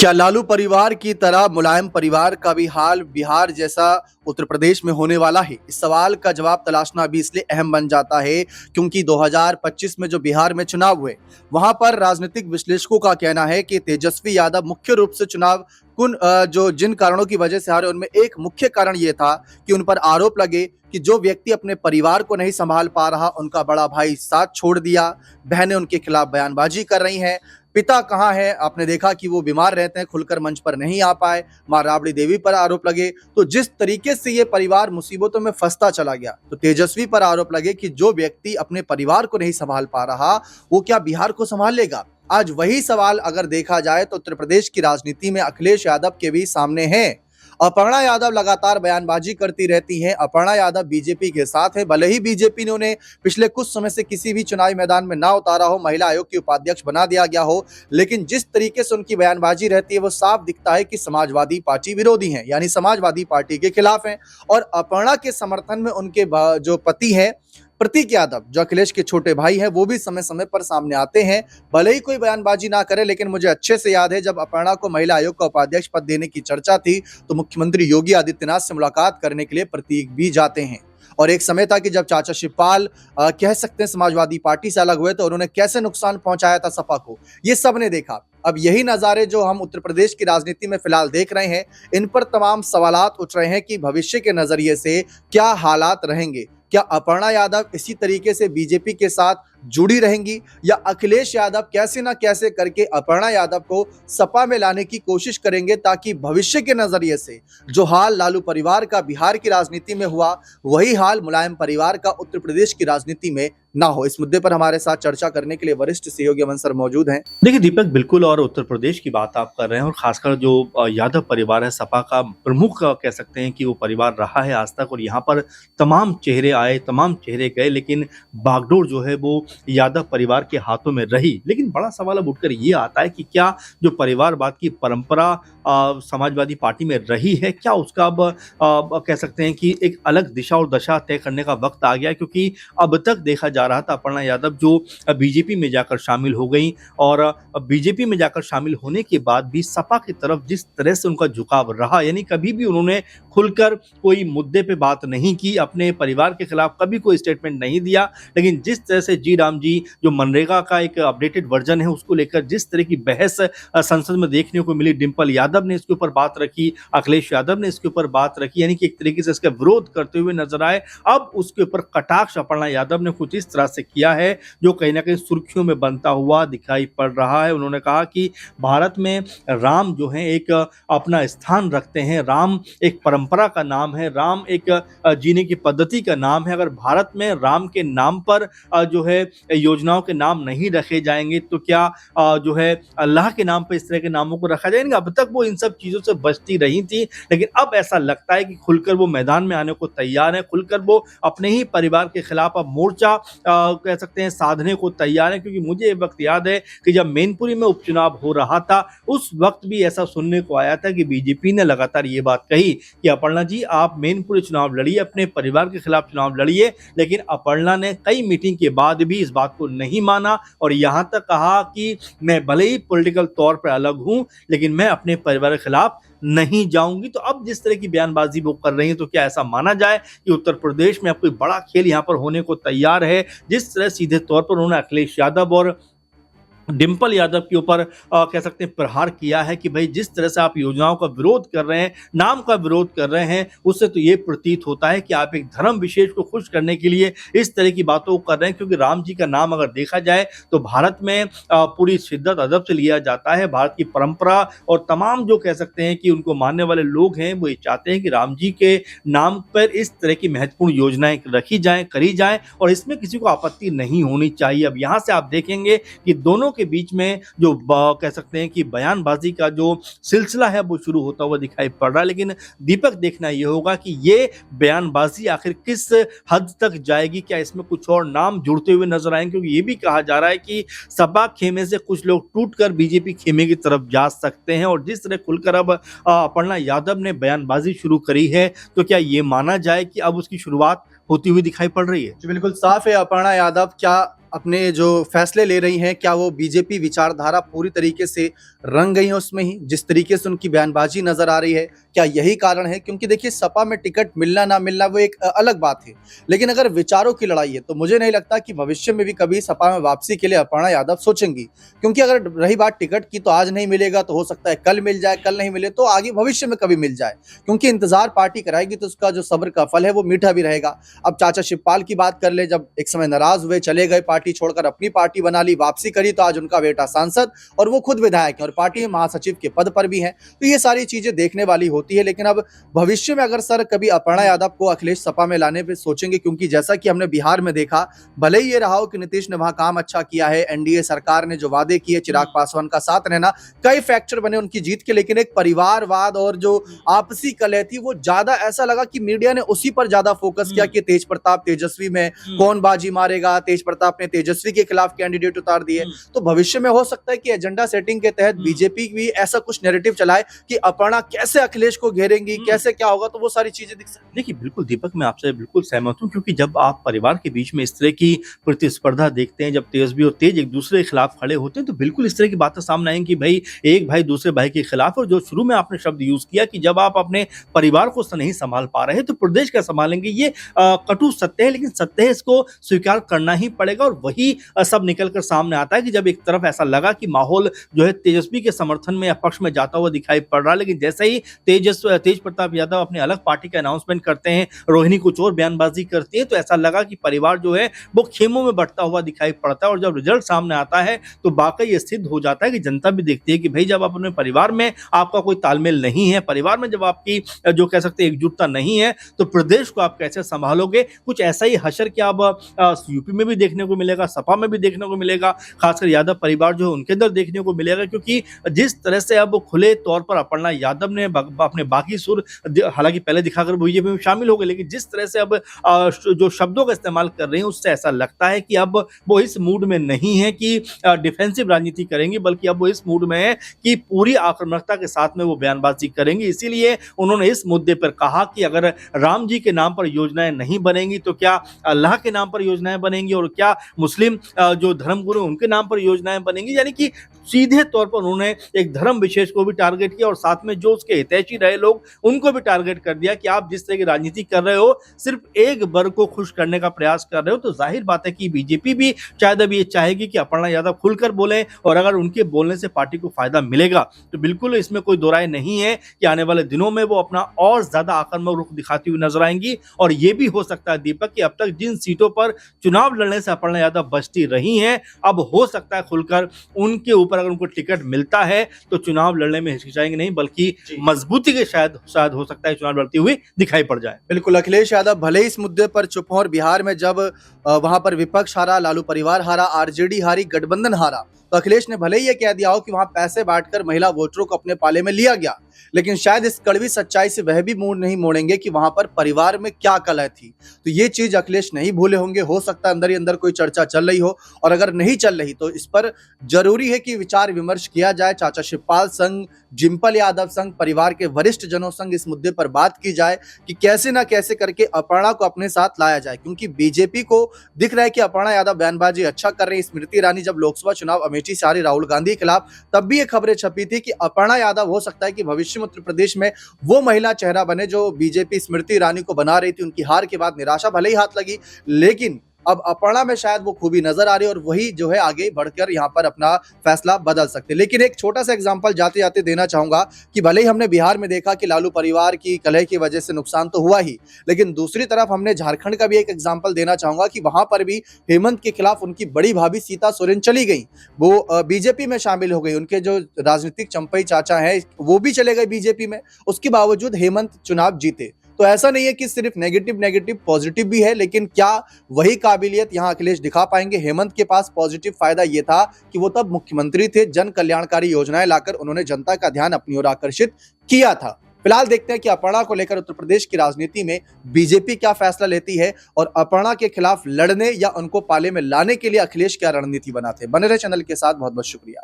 क्या लालू परिवार की तरह मुलायम परिवार का भी हाल बिहार जैसा उत्तर प्रदेश में होने वाला है? इस सवाल का जवाब तलाशना भी इसलिए अहम बन जाता है क्योंकि 2025 में जो बिहार में चुनाव हुए, वहां पर राजनीतिक विश्लेषकों का कहना है कि तेजस्वी यादव मुख्य रूप से चुनाव जो जिन कारणों की वजह से हारे, उनमें एक मुख्य कारण ये था कि उन पर आरोप लगे कि जो व्यक्ति अपने परिवार को नहीं संभाल पा रहा, उनका बड़ा भाई साथ छोड़ दिया, बहनें उनके खिलाफ बयानबाजी कर रही हैं, पिता कहाँ है, आपने देखा कि वो बीमार रहते हैं, खुलकर मंच पर नहीं आ पाए, मां राबड़ी देवी पर आरोप लगे। तो जिस तरीके से ये परिवार मुसीबतों में फंसता चला गया, तो तेजस्वी पर आरोप लगे कि जो व्यक्ति अपने परिवार को नहीं संभाल पा रहा, वो क्या बिहार को संभाल लेगा? आज वही सवाल अगर देखा जाए तो उत्तर प्रदेश की राजनीति में अखिलेश यादव के भी सामने है। अपर्णा यादव लगातार बयानबाजी करती रहती हैं। अपर्णा यादव बीजेपी के साथ है, भले ही बीजेपी ने उन्हें पिछले कुछ समय से किसी भी चुनावी मैदान में ना उतारा हो, महिला आयोग की उपाध्यक्ष बना दिया गया हो, लेकिन जिस तरीके से उनकी बयानबाजी रहती है वो साफ दिखता है कि समाजवादी पार्टी विरोधी हैं, यानी समाजवादी पार्टी के खिलाफ हैं। और अपर्णा के समर्थन में उनके जो पति हैं प्रतीक यादव, जो अखिलेश के छोटे भाई हैं, वो भी समय समय पर सामने आते हैं। भले ही कोई बयानबाजी ना करे, लेकिन मुझे अच्छे से याद है जब अपर्णा को महिला आयोग का उपाध्यक्ष पद देने की चर्चा थी तो मुख्यमंत्री योगी आदित्यनाथ से मुलाकात करने के लिए प्रतीक भी जाते हैं। और एक समय था कि जब चाचा शिवपाल कह सकते हैं समाजवादी पार्टी से अलग हुए तो उन्होंने कैसे नुकसान पहुंचाया था सपा को, ये सबने देखा। अब यही नज़ारे जो हम उत्तर प्रदेश की राजनीति में फिलहाल देख रहे हैं, इन पर तमाम सवालात उठ रहे हैं कि भविष्य के नजरिए से क्या हालात रहेंगे। क्या अपर्णा यादव इसी तरीके से बीजेपी के साथ जुड़ी रहेंगी या अखिलेश यादव कैसे ना कैसे करके अपर्णा यादव को सपा में लाने की कोशिश करेंगे, ताकि भविष्य के नजरिए से जो हाल लालू परिवार का बिहार की राजनीति में हुआ, वही हाल मुलायम परिवार का उत्तर प्रदेश की राजनीति में ना हो। इस मुद्दे पर हमारे साथ चर्चा करने के लिए वरिष्ठ सहयोगी अमन सर मौजूद हैं। देखिए दीपक, बिल्कुल, और उत्तर प्रदेश की बात आप कर रहे हैं और खासकर जो यादव परिवार है, सपा का प्रमुख कह सकते हैं कि वो परिवार रहा है आज तक, और यहाँ पर तमाम चेहरे आए, तमाम चेहरे गए, लेकिन बागडोर जो है वो यादव परिवार के हाथों में रही। लेकिन बड़ा सवाल अब उठकर ये आता है कि क्या जो परिवारवाद की परंपरा समाजवादी पार्टी में रही है, क्या उसका अब कह सकते हैं कि एक अलग दिशा और दशा तय करने का वक्त आ गया? क्योंकि अब तक देखा जा रहा था अपर्णा यादव जो बीजेपी में जाकर शामिल हो गई, और बीजेपी में जाकर शामिल होने के बाद भी सपा की तरफ जिस तरह से उनका झुकाव रहा, यानी कभी भी उन्होंने खुलकर कोई मुद्दे पे बात नहीं की, अपने परिवार के खिलाफ कभी कोई स्टेटमेंट नहीं दिया। लेकिन जिस तरह से जी राम जी जो मनरेगा का एक अपडेटेड वर्जन है उसको लेकर जिस तरह की बहस संसद में देखने को मिली, डिंपल यादव ने इसके ऊपर बात रखी, अखिलेश यादव ने इसके ऊपर बात रखी, यानी कि एक तरीके से इसका विरोध करते हुए नजर आए। अब उसके ऊपर कटाक्ष अपर्णा यादव ने कुछ इस तरह से किया है जो कहीं ना कहीं सुर्खियों में बनता हुआ दिखाई पड़ रहा है। उन्होंने कहा कि भारत में राम जो है एक अपना स्थान रखते हैं, राम एक परंपरा का नाम है, राम एक जीने की पद्धति का नाम है। अगर भारत में राम के नाम पर जो है योजनाओं के नाम नहीं रखे जाएंगे तो क्या जो है अल्लाह के नाम पर इस तरह के नामों को रखा जाएगा? अब तक वो इन सब चीजों से बचती रही थी, लेकिन अब ऐसा लगता है कि खुलकर वो मैदान में आने को तैयार है, खुलकर वो अपने ही परिवार के खिलाफ अब मोर्चा कह सकते हैं साधने को तैयार है। क्योंकि मुझे ये वक्त याद है कि जब मैनपुरी में उपचुनाव हो रहा था, उस वक्त भी ऐसा सुनने को आया था कि बीजेपी ने लगातार ये बात कही कि अपर्णा जी आप मैनपुरी चुनाव लड़िए, अपने परिवार के खिलाफ चुनाव लड़िए। लेकिन अपर्णा ने कई मीटिंग के बाद भी इस बात को नहीं माना और यहां तक कहा कि मैं भले ही पॉलिटिकल तौर पर अलग हूं, लेकिन मैं अपने परिवार के खिलाफ नहीं जाऊंगी। तो अब जिस तरह की बयानबाजी वो कर रही है, तो क्या ऐसा माना जाए कि उत्तर प्रदेश में अब कोई बड़ा खेल यहां पर होने को तैयार है? जिस तरह सीधे तौर पर उन्होंने अखिलेश यादव और डिंपल यादव के ऊपर कह सकते हैं प्रहार किया है कि भाई जिस तरह से आप योजनाओं का विरोध कर रहे हैं, नाम का विरोध कर रहे हैं, उससे तो ये प्रतीत होता है कि आप एक धर्म विशेष को खुश करने के लिए इस तरह की बातों को कर रहे हैं। क्योंकि राम जी का नाम अगर देखा जाए तो भारत में पूरी शिद्दत अदब से लिया जाता है। भारत की परंपरा और तमाम जो कह सकते हैं कि उनको मानने वाले लोग हैं, वो ये चाहते हैं कि राम जी के नाम पर इस तरह की महत्वपूर्ण योजनाएं रखी जाएं, करी जाएं, और इसमें किसी को आपत्ति नहीं होनी चाहिए। अब यहाँ से आप देखेंगे कि दोनों के बीच में जो कह सकते हैं कि बयानबाजी का जो सिलसिला है वो शुरू होता हुआ दिखाई पड़ रहा है। लेकिन दीपक, देखना यह होगा कि ये बयानबाजी आखिर किस हद तक जाएगी, क्या इसमें कुछ और नाम जुड़ते हुए नजर आएंगे? क्योंकि ये भी कहा जा रहा है कि सपा खेमे से कुछ लोग टूटकर बीजेपी खेमे की तरफ जा सकते हैं। और जिस तरह खुलकर अब अपर्णा यादव ने बयानबाजी शुरू करी है, तो क्या ये माना जाए कि अब उसकी शुरुआत होती हुई दिखाई पड़ रही है? जी बिल्कुल साफ है, अपर्णा यादव क्या अपने जो फैसले ले रही हैं, क्या वो बीजेपी विचारधारा पूरी तरीके से रंग गई है उसमें ही? जिस तरीके से उनकी बयानबाजी नज़र आ रही है, क्या यही कारण है? क्योंकि देखिए सपा में टिकट मिलना ना मिलना वो एक अलग बात है, लेकिन अगर विचारों की लड़ाई है तो मुझे नहीं लगता कि भविष्य में भी कभी सपा में वापसी के लिए अपर्णा यादव सोचेंगी। क्योंकि अगर रही बात टिकट की तो आज नहीं मिलेगा तो हो सकता है कल मिल जाए, कल नहीं मिले तो आगे भविष्य में कभी मिल जाए, क्योंकि इंतजार पार्टी कराएगी तो उसका जो सब्र का फल है वो मीठा भी रहेगा। अब चाचा शिवपाल की बात कर ले, जब एक समय नाराज हुए, चले गए, पार्टी छोड़कर अपनी पार्टी बना ली, वापसी करी, तो आज उनका बेटा सांसद और वो खुद विधायक है और पार्टी में महासचिव के पद पर भी हैं। तो ये सारी चीजें देखने वाली होती है। लेकिन अब भविष्य में अगर सर कभी अपर्णा यादव को अखिलेश सपा में लाने पे सोचेंगे, क्योंकि जैसा कि हमने बिहार में देखा, भले ही ये रहा हो कि नीतीश ने वहां काम अच्छा किया है, एनडीए सरकार ने जो वादे किए, चिराग पासवान का साथ रहना, कई फैक्टर बने उनकी जीत के, लेकिन एक परिवारवाद और जो आपसी कलह थी वो ज्यादा ऐसा लगा कि मीडिया ने उसी पर ज्यादा फोकस किया कि तेज प्रताप तेजस्वी में कौन बाजी मारेगा। तेज प्रताप ने तेजस्वी के खिलाफ कैंडिडेट उतार दिए। तो भविष्य में हो सकता है कि एजेंडा सेटिंग के तहत बीजेपी भी ऐसा कुछ नैरेटिव चलाए कि अपर्णा कैसे अखिलेश को घेरेंगी, कैसे क्या होगा, तो वो सारी चीजें दिख सकती। देखिए बिल्कुल दीपक, मैं आपसे बिल्कुल सहमत हूँ, क्योंकि जब आप परिवार के बीच में इस तरह की प्रतिस्पर्धा देखते हैं, जब तेजस्वी और तेज एक दूसरे के खिलाफ खड़े होते हैं, तो बिल्कुल इस तरह की बातें सामने आएंगी कि भाई एक भाई दूसरे भाई के खिलाफ। और जो शुरू में आपने शब्द यूज किया कि जब आप अपने परिवार को नहीं संभाल पा रहे तो प्रदेश क्या संभालेंगे, ये कटु सत्य है, लेकिन सत्य है, इसको स्वीकार करना ही पड़ेगा। और वही सब निकलकर सामने आता है कि जब एक तरफ ऐसा लगा कि माहौल जो है तेजस्वी के समर्थन में या पक्ष में जाता हुआ दिखाई पड़ रहा है, लेकिन जैसे ही तेज प्रताप यादव अपने अलग पार्टी का अनाउंसमेंट करते हैं, रोहिणी कुछ और बयानबाजी करती है, तो ऐसा लगा कि परिवार जो है वो खेमों में बंटता हुआ दिखाई पड़ता है। और जब रिजल्ट सामने आता है तो वाकई ये सिद्ध हो जाता है कि जनता भी देखती है कि भाई जब अपने परिवार में आपका कोई तालमेल नहीं है, परिवार में जब आपकी जो कह सकते हैं एकजुटता नहीं है, तो प्रदेश को आप कैसे संभालोगे। कुछ ऐसा ही हशर क्या अब यूपी में भी देखने को मिलेगा, सपा में भी देखने को मिलेगा, खासकर यादव परिवार जो है उनके अंदर देखने को मिलेगा। क्योंकि जिस तरह से अब खुले तौर पर अपर्णा यादव ने अपने बाकी सुर हालांकि पहले दिखाकर बीजेपी में शामिल हो गए, लेकिन जिस तरह से अब जो शब्दों का इस्तेमाल कर रहे हैं उससे ऐसा लगता है कि अब वो इस मूड में नहीं है कि डिफेंसिव राजनीति करेंगे, बल्कि अब वो इस मूड में है कि पूरी आक्रामकता के साथ में वो बयानबाजी करेंगे। इसीलिए उन्होंने इस मुद्दे पर कहा कि अगर राम जी के नाम पर योजनाएं नहीं बनेंगी तो क्या अल्लाह के नाम पर योजनाएं बनेंगी, और क्या मुस्लिम जो धर्मगुरु उनके नाम पर योजनाएं बनेंगी। यानी कि सीधे तौर पर उन्होंने एक धर्म विशेष को भी टारगेट किया और साथ में जो उसके हितैषी रहे लोग उनको भी टारगेट कर दिया कि आप जिस तरह की राजनीति कर रहे हो, सिर्फ एक वर्ग को खुश करने का प्रयास कर रहे हो। तो जाहिर बात है कि बीजेपी भी शायद अब ये चाहेगी कि अपर्णा यादव खुलकर बोले, और अगर उनके बोलने से पार्टी को फायदा मिलेगा तो बिल्कुल इसमें कोई दो राय नहीं है कि आने वाले दिनों में वो अपना और ज्यादा आक्रामक रुख दिखाती हुई नजर आएंगी। और ये भी हो सकता है दीपक कि अब तक जिन सीटों पर चुनाव लड़ने से अपर्णा यादव बचती रही हैं, अब हो सकता है खुलकर उनके ऊपर अगर उनको टिकट मिलता है तो चुनाव लड़ने में हिचकिचाएंगे नहीं, बल्कि मजबूती के शायद हो सकता है चुनाव लड़ती हुई दिखाई पड़ जाए। बिल्कुल, अखिलेश यादव भले ही इस मुद्दे पर चुप हों और बिहार में जब वहां पर विपक्ष हारा, लालू परिवार हारा, आरजेडी हारी, गठबंधन हारा, तो अखिलेश ने भले ही ये कह दिया हो कि वहां पैसे बांटकर महिला वोटरों को अपने पाले में लिया गया, लेकिन शायद इस कड़वी सच्चाई से वह भी मुंह नहीं मोड़ेंगे कि वहां पर परिवार में क्या कलह थी। तो ये चीज अखिलेश नहीं भूले होंगे। हो सकता है अंदर ही अंदर कोई चर्चा चल रही हो, और अगर नहीं चल रही तो इस पर जरूरी है कि विचार विमर्श किया जाए। चाचा शिवपाल संघ, जिम्पल यादव संघ, परिवार के वरिष्ठ जनों संघ इस मुद्दे पर बात की जाए कि कैसे ना कैसे करके अपर्णा को अपने साथ लाया जाए, क्योंकि बीजेपी को दिख रहा है कि अपर्णा यादव बयानबाजी अच्छा कर रही है। स्मृति ईरानी जब लोकसभा चुनाव अमेठी से हारी राहुल गांधी के खिलाफ, तब भी ये खबरें छपी थी कि अपर्णा यादव हो सकता है कि भविष्य में उत्तर प्रदेश में वो महिला चेहरा बने जो बीजेपी स्मृति ईरानी को बना रही थी। उनकी हार के बाद निराशा भले ही हाथ लगी, लेकिन अब अपर्णा में शायद वो खूबी नजर आ रही है और वही जो है आगे बढ़कर यहाँ पर अपना फैसला बदल सकते। लेकिन एक छोटा सा एग्जांपल जाते जाते देना चाहूंगा कि भले ही हमने बिहार में देखा कि लालू परिवार की कलह की वजह से नुकसान तो हुआ ही, लेकिन दूसरी तरफ हमने झारखंड का भी एक एग्जाम्पल देना चाहूंगा कि वहां पर भी हेमंत के खिलाफ उनकी बड़ी भाभी सीता सोरेन चली गई, वो बीजेपी में शामिल हो गई। उनके जो राजनीतिक चंपई चाचा है वो भी चले गए बीजेपी में, उसके बावजूद हेमंत चुनाव जीते। तो ऐसा नहीं है कि सिर्फ नेगेटिव पॉजिटिव भी है, लेकिन क्या वही काबिलियत यहां अखिलेश दिखा पाएंगे? हेमंत के पास पॉजिटिव फायदा यह था कि वो तब मुख्यमंत्री थे, जन कल्याणकारी योजनाएं लाकर उन्होंने जनता का ध्यान अपनी ओर आकर्षित किया था। फिलहाल देखते हैं कि अपर्णा को लेकर उत्तर प्रदेश की राजनीति में बीजेपी क्या फैसला लेती है और अपर्णा के खिलाफ लड़ने या उनको पाले में लाने के लिए अखिलेश क्या रणनीति बनाते हैं। बने रहे चैनल के साथ, बहुत बहुत शुक्रिया।